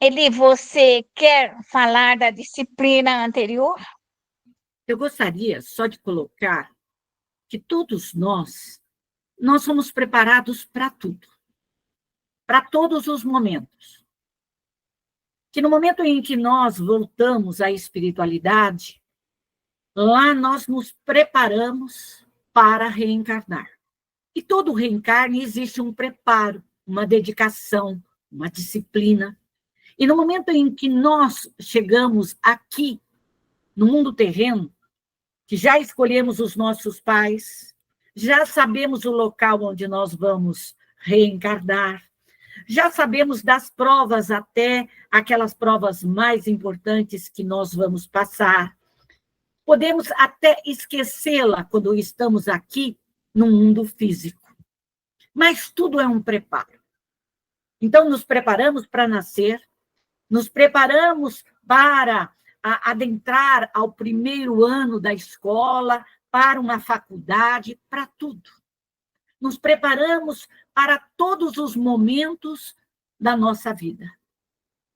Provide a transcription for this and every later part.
Eli, você quer falar da disciplina anterior? Eu gostaria só de colocar que todos nós somos preparados para tudo, para todos os momentos. Que no momento em que nós voltamos à espiritualidade, lá nós nos preparamos para reencarnar. E todo reencarne existe um preparo, uma dedicação, uma disciplina. E no momento em que nós chegamos aqui, no mundo terreno, que já escolhemos os nossos pais, já sabemos o local onde nós vamos reencarnar, já sabemos das provas, até aquelas provas mais importantes que nós vamos passar. Podemos até esquecê-la quando estamos aqui no mundo físico. Mas tudo é um preparo. Então, nos preparamos para nascer, nos preparamos para adentrar ao primeiro ano da escola, para uma faculdade, para tudo. Nos preparamos para todos os momentos da nossa vida.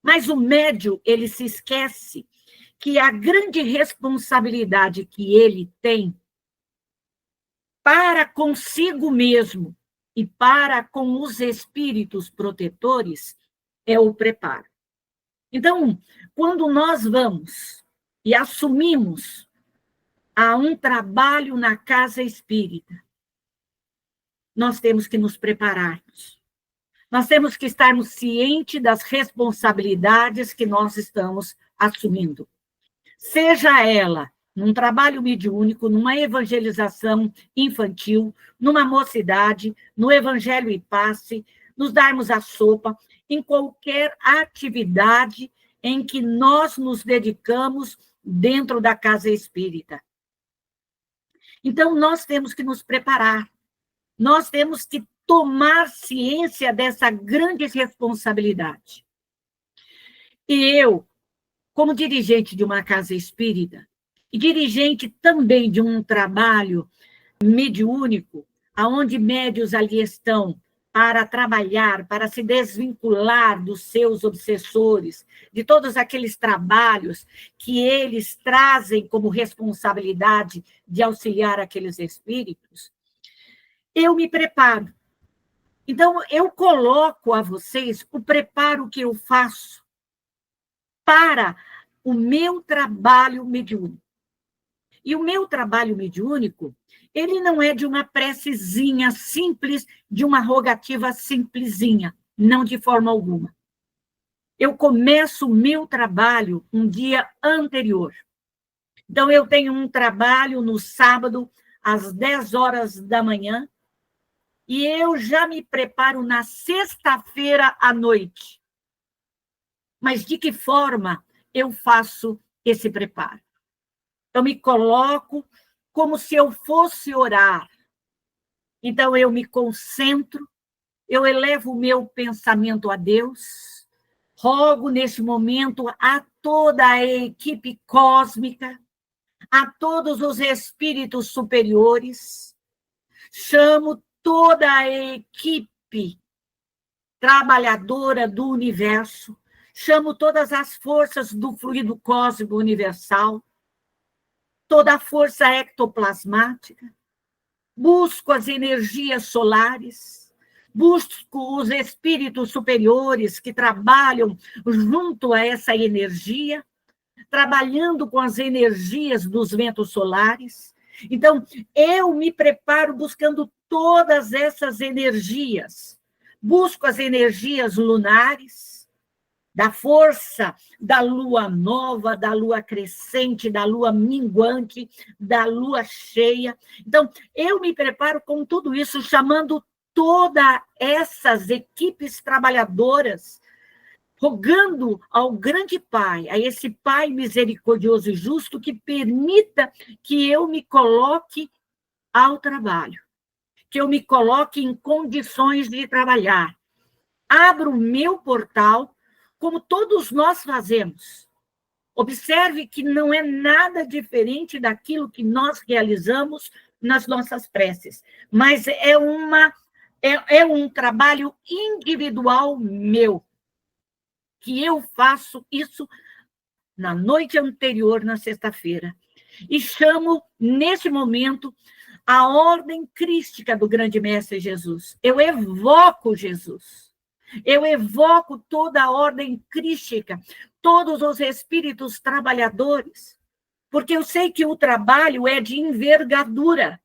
Mas o médium, ele se esquece que a grande responsabilidade que ele tem para consigo mesmo e para com os espíritos protetores é o preparo. Então, quando nós vamos e assumimos a um trabalho na casa espírita, nós temos que nos prepararmos. Nós temos que estarmos cientes das responsabilidades que nós estamos assumindo. Seja ela num trabalho mediúnico, numa evangelização infantil, numa mocidade, no Evangelho e Passe, nos darmos a sopa, em qualquer atividade em que nós nos dedicamos dentro da casa espírita. Então, nós temos que nos preparar, nós temos que tomar ciência dessa grande responsabilidade. E eu, como dirigente de uma casa espírita, e dirigente também de um trabalho mediúnico, onde médios ali estão para trabalhar, para se desvincular dos seus obsessores, de todos aqueles trabalhos que eles trazem como responsabilidade de auxiliar aqueles espíritos, eu me preparo. Então, eu coloco a vocês o preparo que eu faço para o meu trabalho mediúnico. E o meu trabalho mediúnico, ele não é de uma precezinha simples, de uma rogativa simplesinha, não de forma alguma. Eu começo o meu trabalho um dia anterior. Então, eu tenho um trabalho no sábado, às 10 horas da manhã, e eu já me preparo na sexta-feira à noite. Mas de que forma eu faço esse preparo? Eu me coloco como se eu fosse orar. Então, eu me concentro, eu elevo o meu pensamento a Deus, rogo nesse momento a toda a equipe cósmica, a todos os espíritos superiores, chamo toda a equipe trabalhadora do universo, chamo todas as forças do fluido cósmico universal, toda a força ectoplasmática, busco as energias solares, busco os espíritos superiores que trabalham junto a essa energia, trabalhando com as energias dos ventos solares. Então, eu me preparo buscando todas essas energias, busco as energias lunares, da força da lua nova, da lua crescente, da lua minguante, da lua cheia. Então, eu me preparo com tudo isso, chamando todas essas equipes trabalhadoras, rogando ao grande Pai, a esse Pai misericordioso e justo, que permita que eu me coloque ao trabalho, que eu me coloque em condições de trabalhar. Abro o meu portal, como todos nós fazemos. Observe que não é nada diferente daquilo que nós realizamos nas nossas preces, mas é um trabalho individual meu, que eu faço isso na noite anterior, na sexta-feira. E chamo, nesse momento, a ordem crística do grande mestre Jesus. Eu evoco Jesus. Eu evoco toda a ordem crística, todos os espíritos trabalhadores, porque eu sei que o trabalho é de envergadura.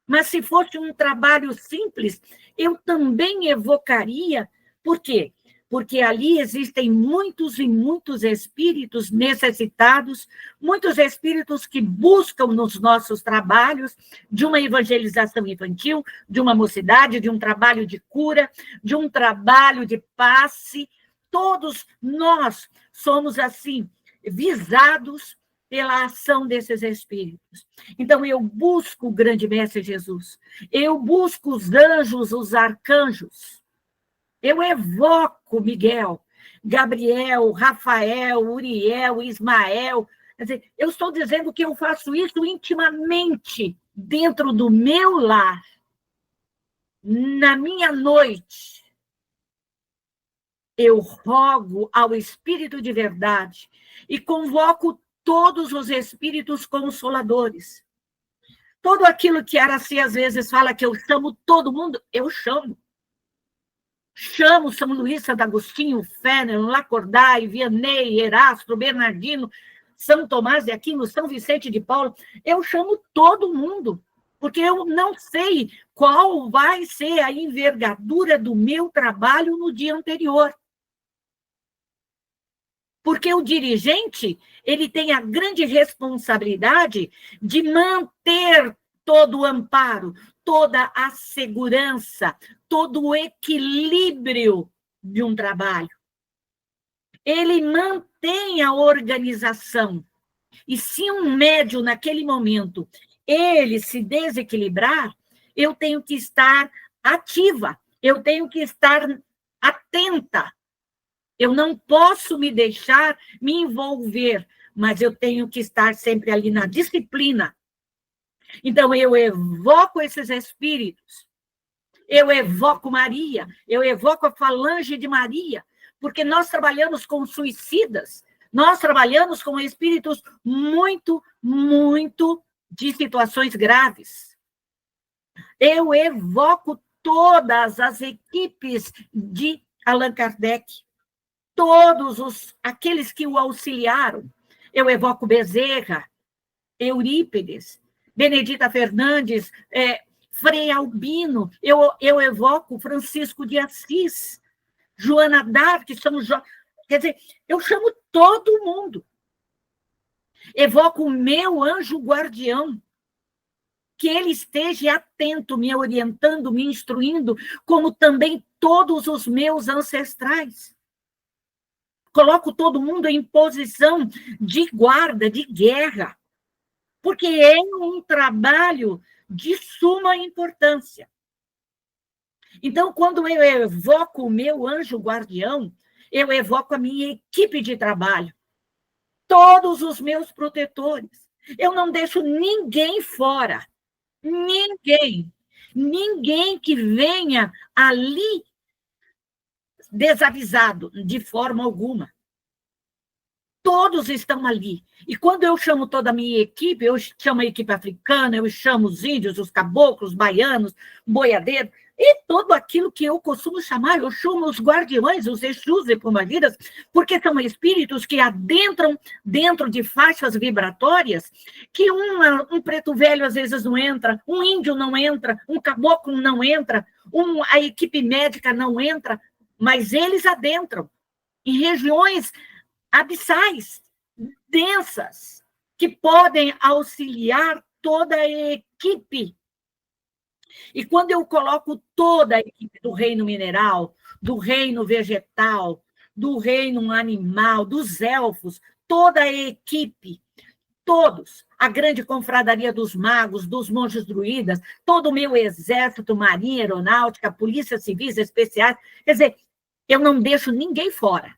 Mas se fosse um trabalho simples, eu também evocaria. Por quê? Porque ali existem muitos e muitos espíritos necessitados, muitos espíritos que buscam nos nossos trabalhos de uma evangelização infantil, de uma mocidade, de um trabalho de cura, de um trabalho de passe. Todos nós somos, assim, visados pela ação desses espíritos. Então, eu busco o grande mestre Jesus, eu busco os anjos, os arcanjos, eu evoco Miguel, Gabriel, Rafael, Uriel, Ismael. Quer dizer, eu estou dizendo que eu faço isso intimamente, dentro do meu lar, na minha noite. Eu rogo ao Espírito de verdade e convoco todos os espíritos consoladores. Tudo aquilo que Araci às vezes fala que eu chamo todo mundo, eu chamo. Chamo São Luís, Santo Agostinho, Fénelon, Lacordaire, Vianney, Erasto, Bernardino, São Tomás de Aquino, São Vicente de Paulo. Eu chamo todo mundo, porque eu não sei qual vai ser a envergadura do meu trabalho no dia anterior. Porque o dirigente, ele tem a grande responsabilidade de manter todo o amparo, toda a segurança, todo o equilíbrio de um trabalho. Ele mantém a organização. E se um médium, naquele momento, ele se desequilibrar, eu tenho que estar ativa, eu tenho que estar atenta. Eu não posso me deixar me envolver, mas eu tenho que estar sempre ali na disciplina. Então, eu evoco esses espíritos, eu evoco Maria, eu evoco a falange de Maria, porque nós trabalhamos com suicidas, nós trabalhamos com espíritos muito, muito de situações graves. Eu evoco todas as equipes de Allan Kardec, todos aqueles que o auxiliaram. Eu evoco Bezerra, Eurípides, Benedita Fernandes, Frei Albino, eu evoco Francisco de Assis, Joana d'Arc, quer dizer, eu chamo todo mundo. Evoco o meu anjo guardião, que ele esteja atento, me orientando, me instruindo, como também todos os meus ancestrais. Coloco todo mundo em posição de guarda, de guerra, porque é um trabalho de suma importância. Então, quando eu evoco o meu anjo guardião, eu evoco a minha equipe de trabalho, todos os meus protetores. Eu não deixo ninguém fora, ninguém que venha ali desavisado, de forma alguma. Todos estão ali. E quando eu chamo toda a minha equipe, eu chamo a equipe africana, eu chamo os índios, os caboclos, baianos, boiadeiros, e tudo aquilo que eu costumo chamar, eu chamo os guardiões, os Exus e Pombagiras, porque são espíritos que adentram dentro de faixas vibratórias, que um preto velho às vezes não entra, um índio não entra, um caboclo não entra, a equipe médica não entra, mas eles adentram em regiões abissais, densas, que podem auxiliar toda a equipe. E quando eu coloco toda a equipe do reino mineral, do reino vegetal, do reino animal, dos elfos, toda a equipe, todos, a grande confradaria dos magos, dos monges druidas, todo o meu exército, marinha, aeronáutica, polícia civis especiais, quer dizer, eu não deixo ninguém fora.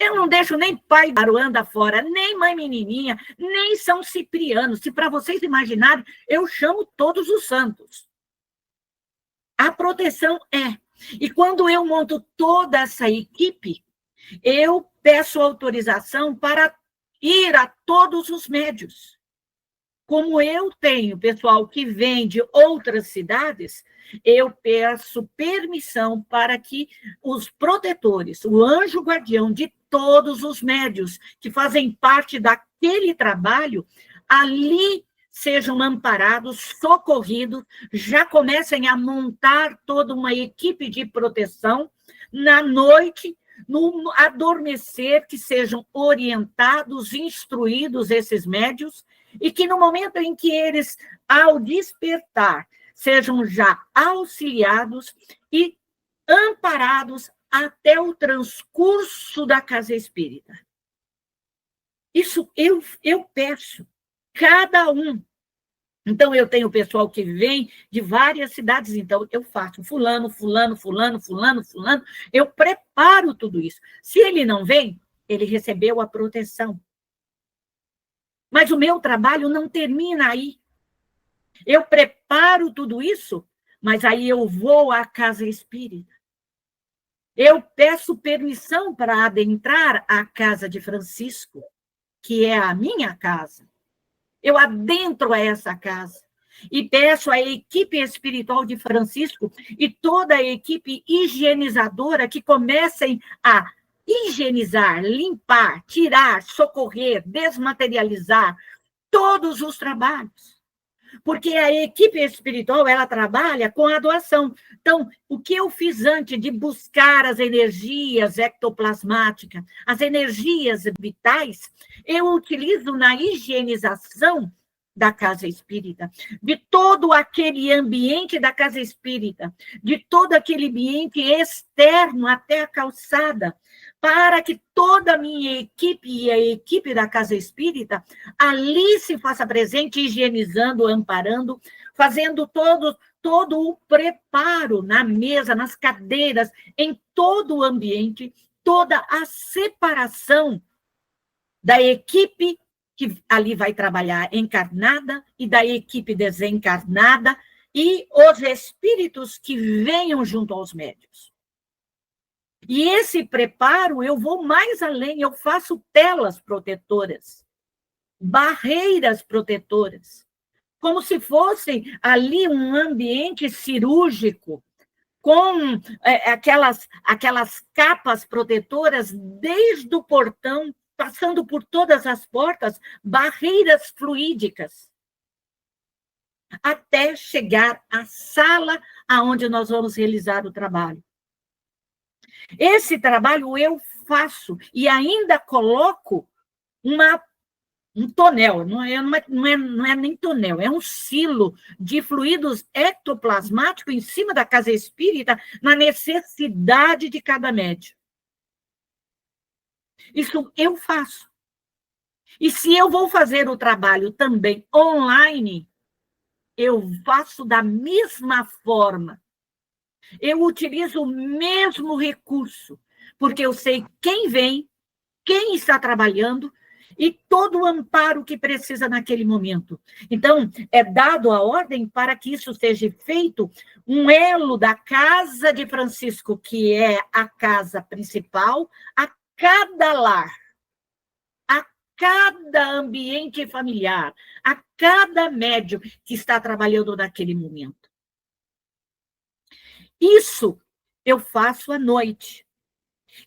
Eu não deixo nem pai Aruanda fora, nem mãe menininha, nem São Cipriano. Se para vocês imaginarem, eu chamo todos os santos. A proteção é. E quando eu monto toda essa equipe, eu peço autorização para ir a todos os médios. Como eu tenho pessoal que vem de outras cidades, eu peço permissão para que os protetores, o anjo guardião de todos os médios que fazem parte daquele trabalho, ali sejam amparados, socorridos, já comecem a montar toda uma equipe de proteção na noite, no adormecer, que sejam orientados, instruídos esses médios, e que no momento em que eles, ao despertar, sejam já auxiliados e amparados até o transcurso da casa espírita. Isso eu peço, cada um. Então, eu tenho pessoal que vem de várias cidades, então eu faço fulano, eu preparo tudo isso. Se ele não vem, ele recebeu a proteção. Mas o meu trabalho não termina aí. Eu preparo tudo isso, mas aí eu vou à casa espírita. Eu peço permissão para adentrar a casa de Francisco, que é a minha casa. Eu adentro a essa casa e peço à equipe espiritual de Francisco e toda a equipe higienizadora que comecem a higienizar, limpar, tirar, socorrer, desmaterializar todos os trabalhos. Porque a equipe espiritual, ela trabalha com a doação. Então, o que eu fiz antes de buscar as energias ectoplasmáticas, as energias vitais, eu utilizo na higienização da casa espírita, de todo aquele ambiente da casa espírita, de todo aquele ambiente externo até a calçada, para que toda a minha equipe e a equipe da casa espírita ali se faça presente, higienizando, amparando, fazendo todo o preparo na mesa, nas cadeiras, em todo o ambiente, toda a separação da equipe que ali vai trabalhar encarnada e da equipe desencarnada e os espíritos que venham junto aos médios. E esse preparo, eu vou mais além, eu faço telas protetoras, barreiras protetoras, como se fosse ali um ambiente cirúrgico, com aquelas capas protetoras desde o portão, passando por todas as portas, barreiras fluídicas, até chegar à sala aonde nós vamos realizar o trabalho. Esse trabalho eu faço e ainda coloco um tonel, não é nem tonel, é um silo de fluidos ectoplasmáticos em cima da casa espírita, na necessidade de cada médium. Isso eu faço. E se eu vou fazer o trabalho também online, eu faço da mesma forma. Eu utilizo o mesmo recurso, porque eu sei quem vem, quem está trabalhando e todo o amparo que precisa naquele momento. Então, é dado a ordem para que isso seja feito um elo da casa de Francisco, que é a casa principal, a cada lar, a cada ambiente familiar, a cada médium que está trabalhando naquele momento. Isso eu faço à noite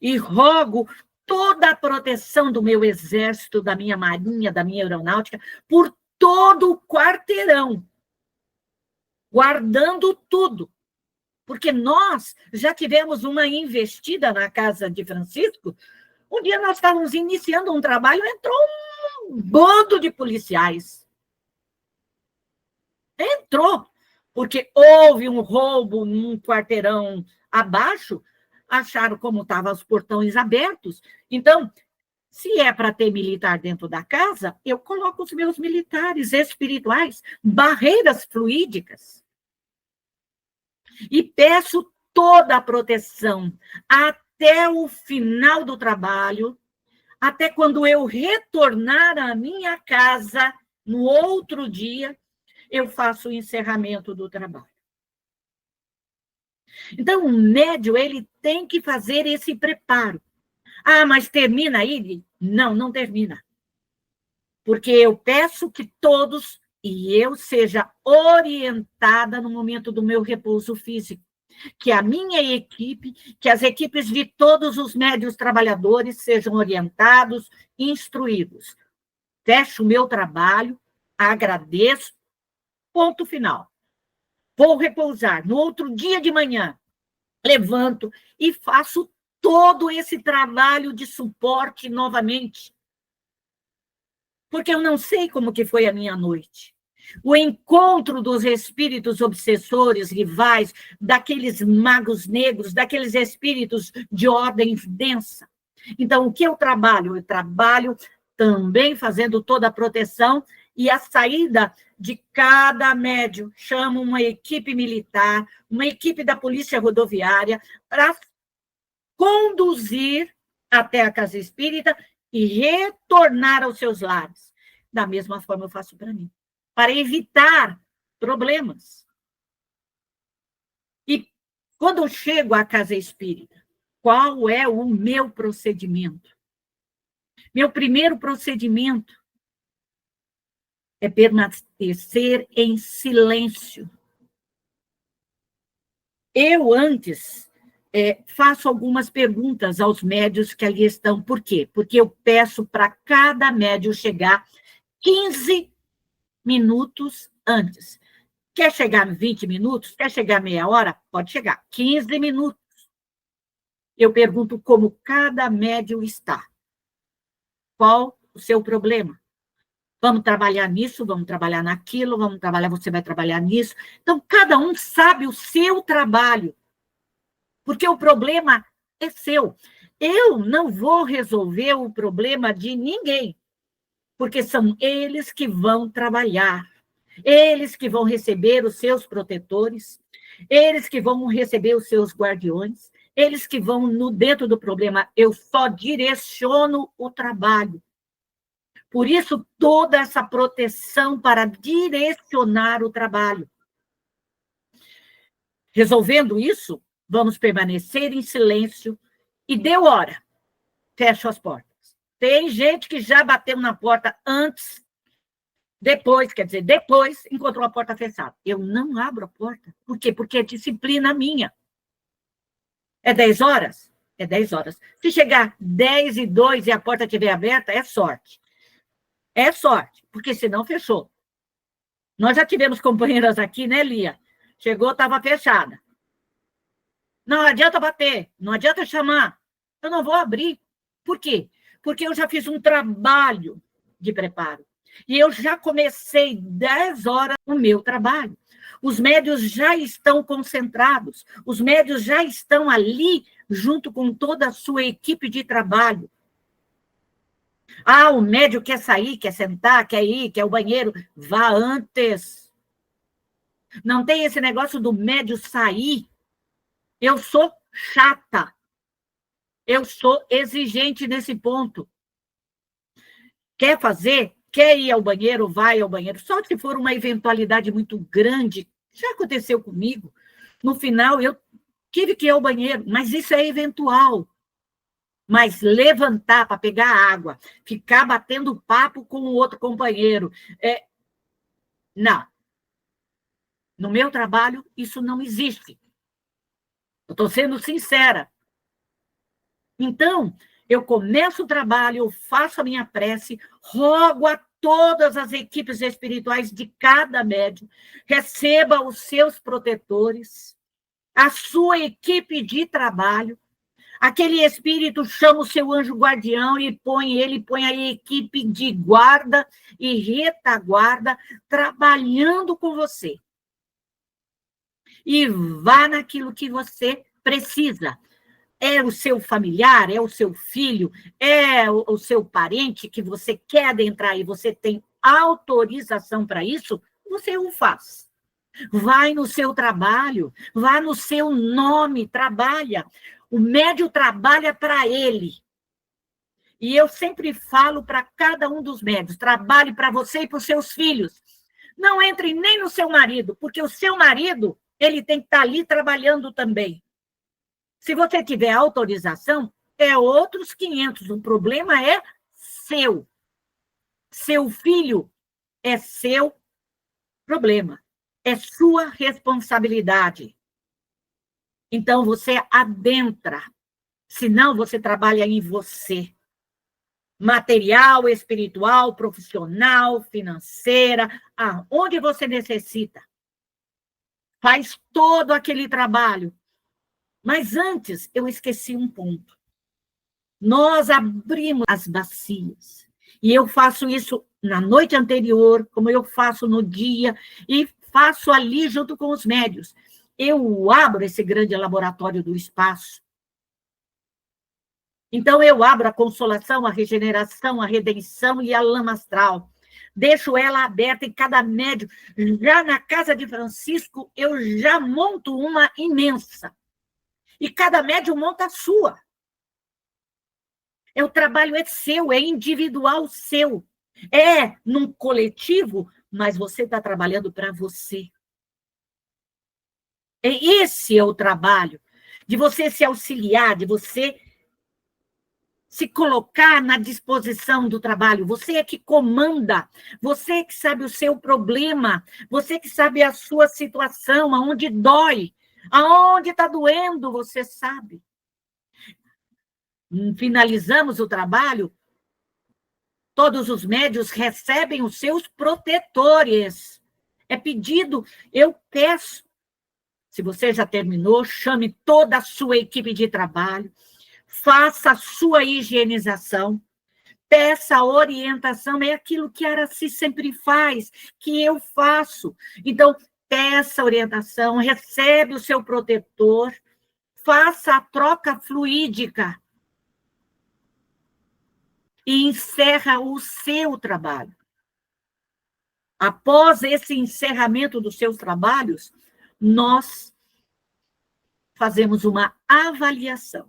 e rogo toda a proteção do meu exército, da minha marinha, da minha aeronáutica, por todo o quarteirão, guardando tudo. Porque nós já tivemos uma investida na casa de Francisco. Um dia nós estávamos iniciando um trabalho, entrou um bando de policiais. Entrou, porque houve um roubo num quarteirão abaixo, acharam como estavam os portões abertos. Então, se é para ter militar dentro da casa, eu coloco os meus militares espirituais, barreiras fluídicas. E peço toda a proteção até o final do trabalho, até quando eu retornar à minha casa no outro dia, eu faço o encerramento do trabalho. Então, o médium, ele tem que fazer esse preparo. Ah, mas termina aí? Não, não termina. Porque eu peço que todos e eu seja orientada no momento do meu repouso físico. Que a minha equipe, que as equipes de todos os médios trabalhadores sejam orientados, instruídos. Fecho o meu trabalho, agradeço, ponto final. Vou repousar. No outro dia de manhã, levanto e faço todo esse trabalho de suporte novamente. Porque eu não sei como que foi a minha noite. O encontro dos espíritos obsessores, rivais, daqueles magos negros, daqueles espíritos de ordem densa. Então, o que eu trabalho? Eu trabalho também fazendo toda a proteção e a saída de cada médium. Chamo uma equipe militar, uma equipe da Polícia Rodoviária para conduzir até a casa espírita e retornar aos seus lares. Da mesma forma eu faço para mim, para evitar problemas. E quando eu chego à casa espírita, qual é o meu procedimento? Meu primeiro procedimento é permanecer em silêncio. Eu, antes, faço algumas perguntas aos médios que ali estão. Por quê? Porque eu peço para cada médio chegar 15 minutos antes. Quer chegar 20 minutos? Quer chegar meia hora? Pode chegar. 15 minutos. Eu pergunto como cada médium está. Qual o seu problema? Vamos trabalhar nisso, vamos trabalhar naquilo, vamos trabalhar, você vai trabalhar nisso. Então, cada um sabe o seu trabalho, porque o problema é seu. Eu não vou resolver o problema de ninguém, porque são eles que vão trabalhar, eles que vão receber os seus protetores, eles que vão receber os seus guardiões, eles que vão dentro do problema. Eu só direciono o trabalho. Por isso, toda essa proteção para direcionar o trabalho. Resolvendo isso, vamos permanecer em silêncio e deu hora. Fecho as portas. Tem gente que já bateu na porta antes, depois encontrou a porta fechada. Eu não abro a porta. Por quê? Porque é disciplina minha. É 10 horas? É 10 horas. Se chegar 10:02 e a porta estiver aberta, é sorte. É sorte, porque senão fechou. Nós já tivemos companheiras aqui, né, Lia? Chegou, estava fechada. Não adianta bater, não adianta chamar. Eu não vou abrir. Por quê? Porque eu já fiz um trabalho de preparo. E eu já comecei 10 horas o meu trabalho. Os médios já estão concentrados. Os médios já estão ali, junto com toda a sua equipe de trabalho. Ah, o médium quer sair, quer sentar, quer ir, quer o banheiro. Vá antes. Não tem esse negócio do médium sair. Eu sou chata. Eu sou exigente nesse ponto. Quer fazer? Quer ir ao banheiro? Vai ao banheiro. Só se for uma eventualidade muito grande. Já aconteceu comigo. No final, eu tive que ir ao banheiro, mas isso é eventual. Mas levantar para pegar água, ficar batendo papo com o outro companheiro, não. No meu trabalho, isso não existe. Eu estou sendo sincera. Então, eu começo o trabalho, eu faço a minha prece, rogo a todas as equipes espirituais de cada médium, receba os seus protetores, a sua equipe de trabalho. Aquele espírito chama o seu anjo guardião e põe a equipe de guarda e retaguarda trabalhando com você. E vá naquilo que você precisa. É o seu familiar, é o seu filho, é o seu parente que você quer adentrar e você tem autorização para isso, você o faz. Vai no seu trabalho, vá no seu nome, trabalha. O médium trabalha para ele. E eu sempre falo para cada um dos médios, trabalhe para você e para os seus filhos. Não entre nem no seu marido, porque o seu marido Ele tem que estar ali trabalhando também. Se você tiver autorização, é outros 500. O problema é seu. Seu filho é seu problema. É sua responsabilidade. Então, você adentra. Senão, você trabalha em você. Material, espiritual, profissional, financeira, aonde você necessita. Faz todo aquele trabalho. Mas antes, eu esqueci um ponto. Nós abrimos as bacias. E eu faço isso na noite anterior, como eu faço no dia, e faço ali junto com os médios. Eu abro esse grande laboratório do espaço. Então, eu abro a consolação, a regeneração, a redenção e a lama astral. Deixo ela aberta em cada médio. Já na casa de Francisco, eu já monto uma imensa. E cada médium monta a sua. O trabalho é seu, é individual seu. É num coletivo, mas você está trabalhando para você. Esse é o trabalho, de você se auxiliar, de você se colocar na disposição do trabalho. Você é que comanda, você é que sabe o seu problema, você que sabe a sua situação, aonde dói, aonde está doendo, você sabe. Finalizamos o trabalho, todos os médios recebem os seus protetores. É pedido, eu peço. Se você já terminou, chame toda a sua equipe de trabalho, faça a sua higienização, peça orientação, é aquilo que a Araci sempre faz, que eu faço. Então, peça orientação, recebe o seu protetor, faça a troca fluídica e encerra o seu trabalho. Após esse encerramento dos seus trabalhos, nós fazemos uma avaliação,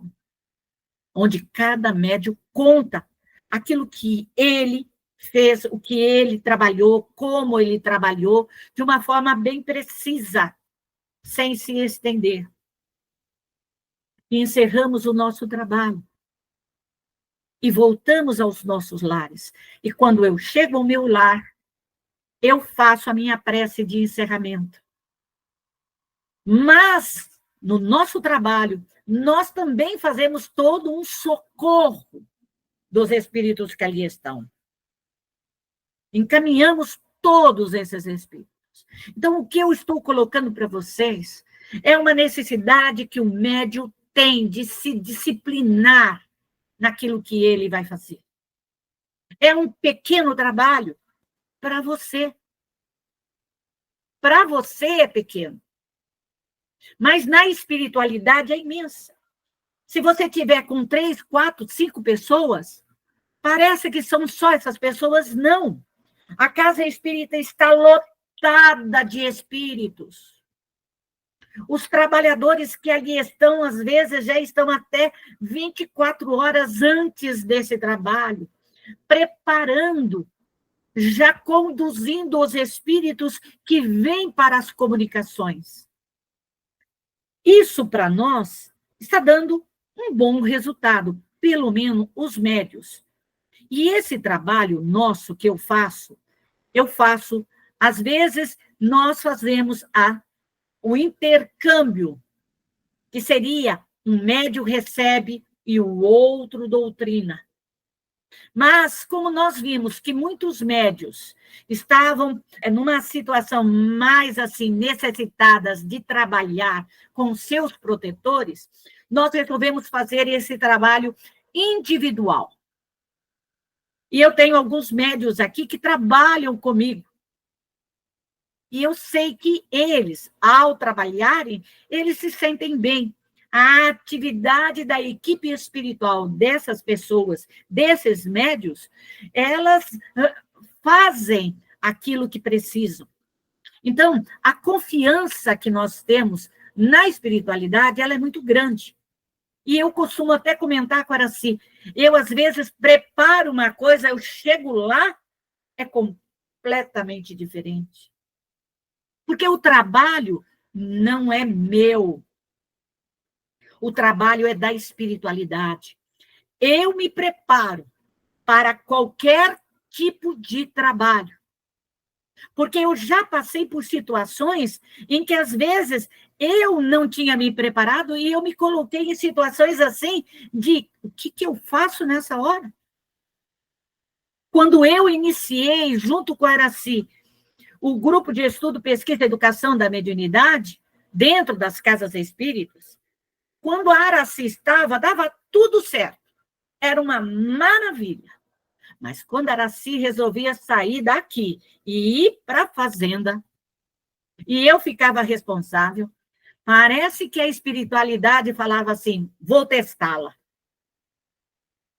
onde cada médium conta aquilo que ele fez, o que ele trabalhou, como ele trabalhou, de uma forma bem precisa, sem se estender. E encerramos o nosso trabalho. E voltamos aos nossos lares. E quando eu chego ao meu lar, eu faço a minha prece de encerramento. Mas, no nosso trabalho, nós também fazemos todo um socorro dos espíritos que ali estão. Encaminhamos todos esses espíritos. Então, o que eu estou colocando para vocês é uma necessidade que o médium tem de se disciplinar naquilo que ele vai fazer. É um pequeno trabalho para você. Para você é pequeno. Mas na espiritualidade é imensa. Se você tiver com 3, 4, 5 pessoas, parece que são só essas pessoas, não. A casa espírita está lotada de espíritos. Os trabalhadores que ali estão, às vezes, já estão até 24 horas antes desse trabalho, preparando, já conduzindo os espíritos que vêm para as comunicações. Isso, para nós, está dando um bom resultado, pelo menos os médios. E esse trabalho nosso que eu faço, às vezes, nós fazemos o intercâmbio, que seria um médio recebe e o outro doutrina. Mas, como nós vimos que muitos médios estavam numa situação mais assim necessitadas de trabalhar com seus protetores, nós resolvemos fazer esse trabalho individual. E eu tenho alguns médios aqui que trabalham comigo. E eu sei que eles, ao trabalharem, eles se sentem bem. A atividade da equipe espiritual dessas pessoas, desses médios, elas fazem aquilo que precisam. Então, a confiança que nós temos na espiritualidade, ela é muito grande. E eu costumo até comentar com a Araci, eu, às vezes, preparo uma coisa, eu chego lá, é completamente diferente. Porque o trabalho não é meu. O trabalho é da espiritualidade. Eu me preparo para qualquer tipo de trabalho. Porque eu já passei por situações em que, às vezes, eu não tinha me preparado e eu me coloquei em situações assim de o que eu faço nessa hora? Quando eu iniciei, junto com a Araci, o grupo de estudo, pesquisa e educação da mediunidade, dentro das casas espíritas, quando a Araci estava, dava tudo certo. Era uma maravilha. Mas quando a Araci resolvia sair daqui e ir para a fazenda, e eu ficava responsável, parece que a espiritualidade falava assim, vou testá-la.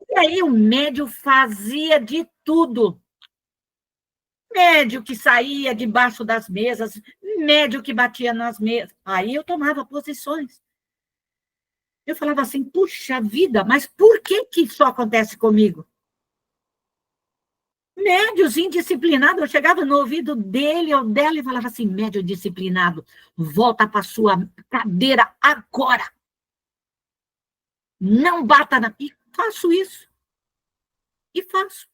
E aí o médium fazia de tudo. Médium que saía debaixo das mesas, médium que batia nas mesas. Aí eu tomava posições. Eu falava assim, puxa vida, mas por que isso acontece comigo? Médios indisciplinado, eu chegava no ouvido dele ou dela e falava assim, médio disciplinado, volta para sua cadeira agora. Não bata na... E faço isso. E faço.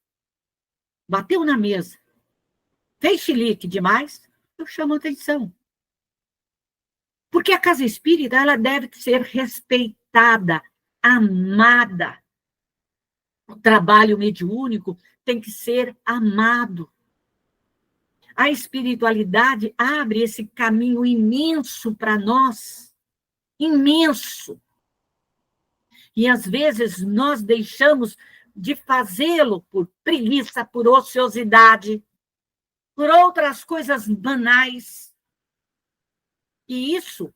Bateu na mesa. Fez chilique demais, eu chamo atenção. Porque a casa espírita, ela deve ser respeitada, amada. O trabalho mediúnico tem que ser amado. A espiritualidade abre esse caminho imenso para nós, imenso. E, às vezes, nós deixamos de fazê-lo por preguiça, por ociosidade, por outras coisas banais. E isso,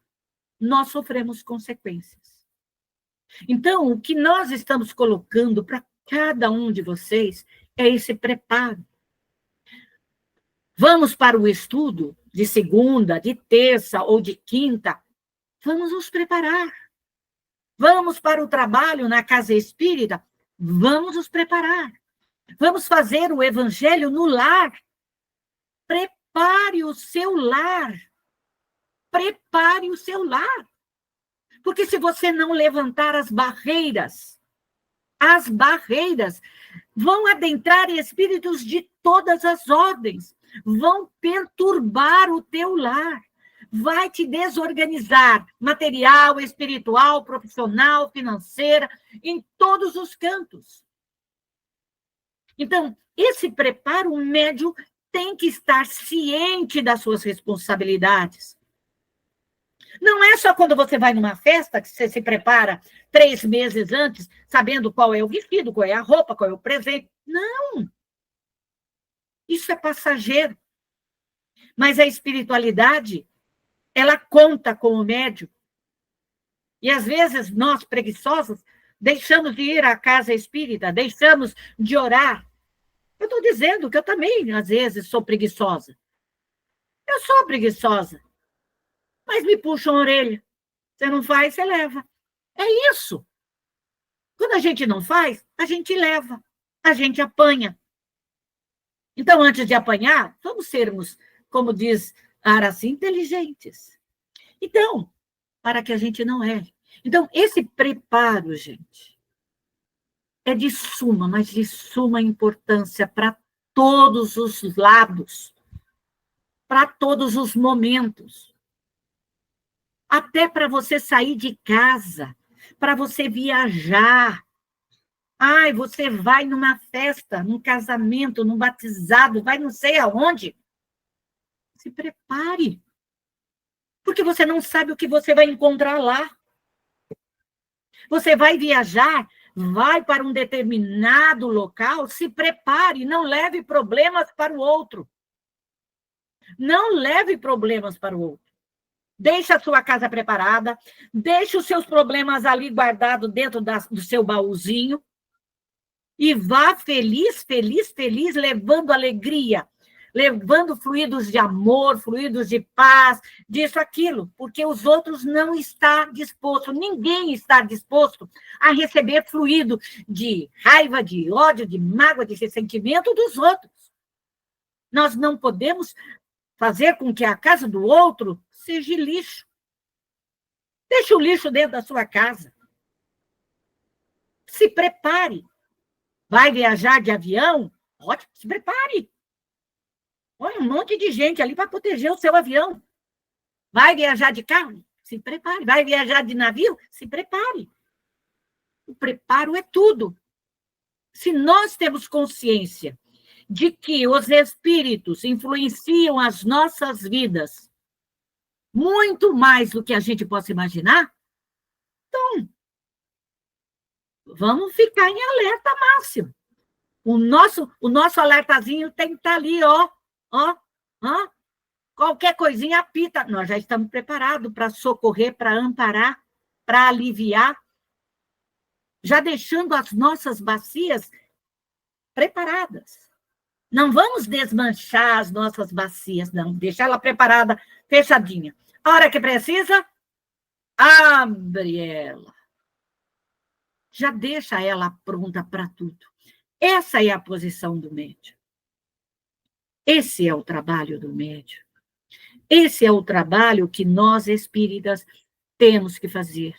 nós sofremos consequências. Então, o que nós estamos colocando para cada um de vocês é esse preparo. Vamos para o estudo de segunda, de terça ou de quinta. Vamos nos preparar. Vamos para o trabalho na casa espírita. Vamos nos preparar. Vamos fazer o evangelho no lar. Prepare o seu lar. Prepare o seu lar. Porque se você não levantar as barreiras vão adentrar espíritos de todas as ordens, vão perturbar o teu lar, vai te desorganizar, material, espiritual, profissional, financeira, em todos os cantos. Então, esse preparo, o médium tem que estar ciente das suas responsabilidades. Não é só quando você vai numa festa que você se prepara 3 meses antes, sabendo qual é o vestido, qual é a roupa, qual é o presente. Não! Isso é passageiro. Mas a espiritualidade, ela conta com o médium. E, às vezes, nós, preguiçosos, deixamos de ir à casa espírita, deixamos de orar. Eu estou dizendo que eu também, às vezes, sou preguiçosa. Eu sou preguiçosa. Mas me puxam a orelha. Você não faz, você leva. É isso. Quando a gente não faz, a gente leva. A gente apanha. Então, antes de apanhar, vamos sermos, como diz Araci, inteligentes. Então, para que a gente não erre. Então, esse preparo, gente, é de suma, mas de suma importância para todos os lados, para todos os momentos. Até para você sair de casa, para você viajar. Ai, você vai numa festa, num casamento, num batizado, vai não sei aonde. Se prepare. Porque você não sabe o que você vai encontrar lá. Você vai viajar, vai para um determinado local, se prepare, não leve problemas para o outro. Não leve problemas para o outro. Deixe a sua casa preparada, deixe os seus problemas ali guardados dentro do seu baúzinho e vá feliz, feliz, feliz, levando alegria, levando fluidos de amor, fluidos de paz, disso, aquilo, porque os outros não estão dispostos, ninguém está disposto a receber fluido de raiva, de ódio, de mágoa, de ressentimento dos outros. Nós não podemos fazer com que a casa do outro seja lixo. Deixe o lixo dentro da sua casa. Se prepare. Vai viajar de avião? Ótimo, se prepare. Olha, um monte de gente ali para proteger o seu avião. Vai viajar de carro? Se prepare. Vai viajar de navio? Se prepare. O preparo é tudo. Se nós temos consciência de que os espíritos influenciam as nossas vidas muito mais do que a gente possa imaginar, então, vamos ficar em alerta máximo. O nosso alertazinho tem que estar ali, ó. Qualquer coisinha apita. Nós já estamos preparados para socorrer, para amparar, para aliviar, já deixando as nossas bacias preparadas. Não vamos desmanchar as nossas bacias, não. Deixar ela preparada, fechadinha. A hora que precisa, abre ela. Já deixa ela pronta para tudo. Essa é a posição do médium. Esse é o trabalho do médium. Esse é o trabalho que nós, espíritas, temos que fazer.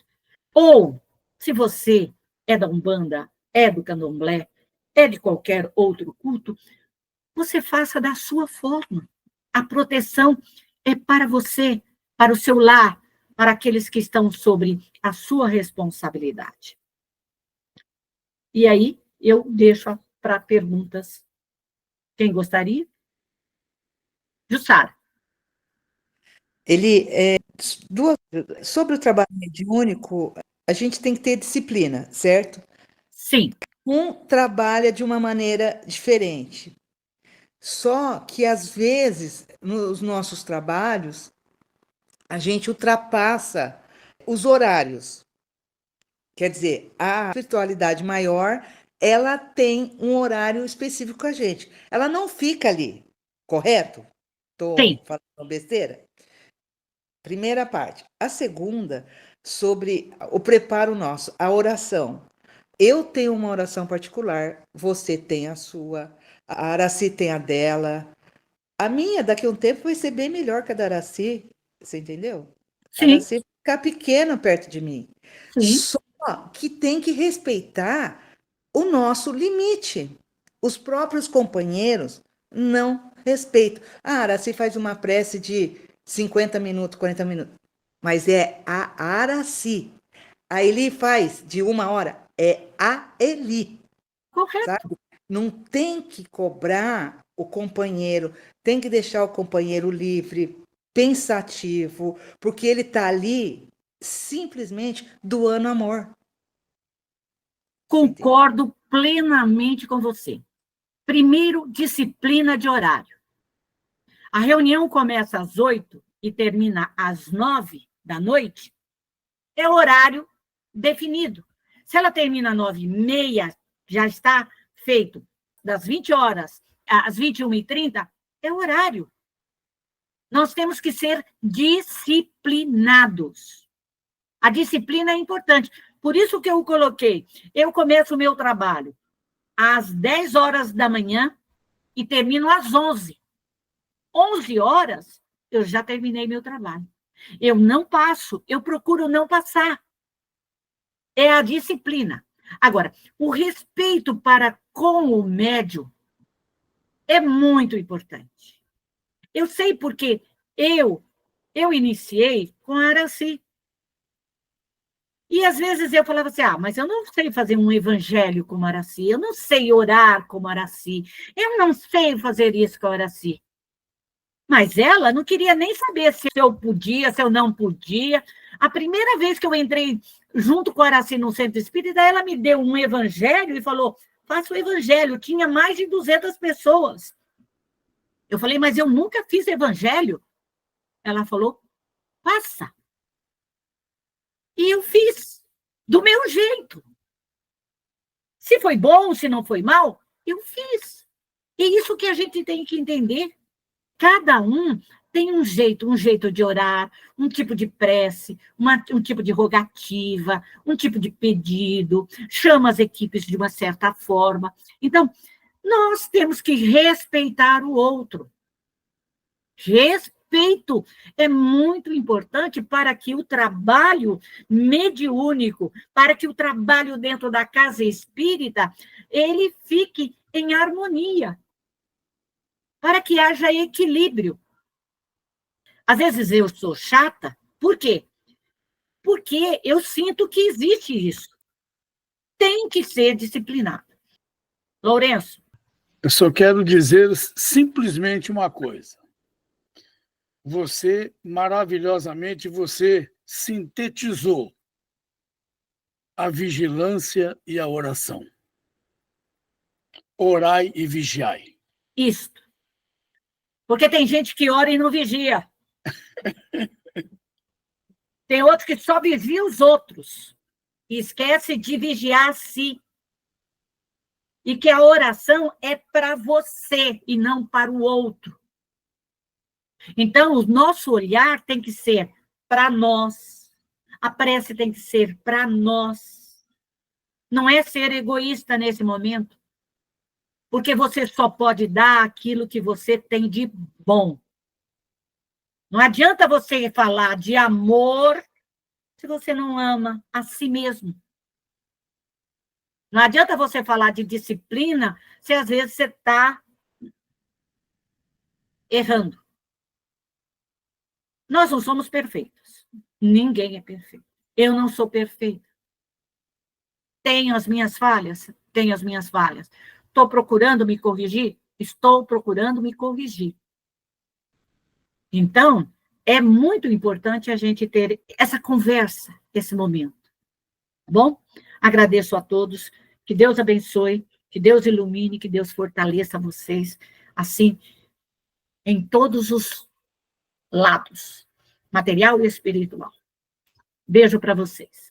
Ou, se você é da Umbanda, é do Candomblé, é de qualquer outro culto, você faça da sua forma. A proteção é para você, para o seu lar, para aqueles que estão sobre a sua responsabilidade. E aí, eu deixo para perguntas. Quem gostaria? Jussara. Sobre o trabalho mediúnico, a gente tem que ter disciplina, certo? Sim. Um trabalha de uma maneira diferente. Só que, às vezes, nos nossos trabalhos, a gente ultrapassa os horários. Quer dizer, a espiritualidade maior, ela tem um horário específico com a gente. Ela não fica ali, correto? Estou falando besteira? Primeira parte. A segunda, sobre o preparo nosso, a oração. Eu tenho uma oração particular, você tem a sua, a Araci tem a dela. A minha, daqui a um tempo, vai ser bem melhor que a da Araci, você entendeu? Sim. A Araci vai ficar pequena perto de mim. Sim. Só que tem que respeitar o nosso limite. Os próprios companheiros não respeitam. A Araci faz uma prece de 50 minutos, 40 minutos. Mas é a Araci. A Eli faz de 1 hora. É a Eli. Correto. Sabe? Não tem que cobrar o companheiro. Tem que deixar o companheiro livre, pensativo, porque ele está ali simplesmente doando amor. Concordo plenamente com você. Primeiro, disciplina de horário. A reunião começa às 8 e termina às 9 da noite. É horário definido. Se ela termina às 9h30, já está feito das 20 horas às 21h30, é horário. Nós temos que ser disciplinados. A disciplina é importante. Por isso que eu coloquei, eu começo o meu trabalho às 10 horas da manhã e termino às 11. 11 horas, eu já terminei meu trabalho. Eu não passo, eu procuro não passar. É a disciplina. Agora, o respeito para com o médium é muito importante. Eu sei porque eu iniciei com a Araci. E, às vezes, eu falava assim, mas eu não sei fazer um evangelho como Araci, eu não sei orar como Araci, eu não sei fazer isso com a Araci. Mas ela não queria nem saber se eu podia, se eu não podia. A primeira vez que eu entrei junto com a Araci no Centro Espírita, ela me deu um evangelho e falou, faça o evangelho. Tinha mais de 200 pessoas. Eu falei, mas eu nunca fiz evangelho. Ela falou, faça. E eu fiz, do meu jeito. Se foi bom, se não foi mal, eu fiz. E isso que a gente tem que entender. Cada um tem um jeito de orar, um tipo de prece, um tipo de rogativa, um tipo de pedido, chama as equipes de uma certa forma. Então, nós temos que respeitar o outro. Respeito é muito importante para que o trabalho mediúnico, para que o trabalho dentro da casa espírita, ele fique em harmonia, para que haja equilíbrio. Às vezes eu sou chata, por quê? Porque eu sinto que existe isso. Tem que ser disciplinado. Lourenço. Eu só quero dizer simplesmente uma coisa. Você, maravilhosamente, você sintetizou a vigilância e a oração. Orai e vigiai. Isto. Porque tem gente que ora e não vigia. Tem outros que só vigia os outros. E esquece de vigiar a si. E que a oração é para você e não para o outro. Então, o nosso olhar tem que ser para nós. A prece tem que ser para nós. Não é ser egoísta nesse momento. Porque você só pode dar aquilo que você tem de bom. Não adianta você falar de amor se você não ama a si mesmo. Não adianta você falar de disciplina se às vezes você está errando. Nós não somos perfeitos. Ninguém é perfeito. Eu não sou perfeita. Tenho as minhas falhas? Tenho as minhas falhas. Estou procurando me corrigir? Estou procurando me corrigir. Então, é muito importante a gente ter essa conversa, esse momento. Tá bom? Agradeço a todos. Que Deus abençoe, que Deus ilumine, que Deus fortaleça vocês, assim, em todos os lados, material e espiritual. Beijo para vocês.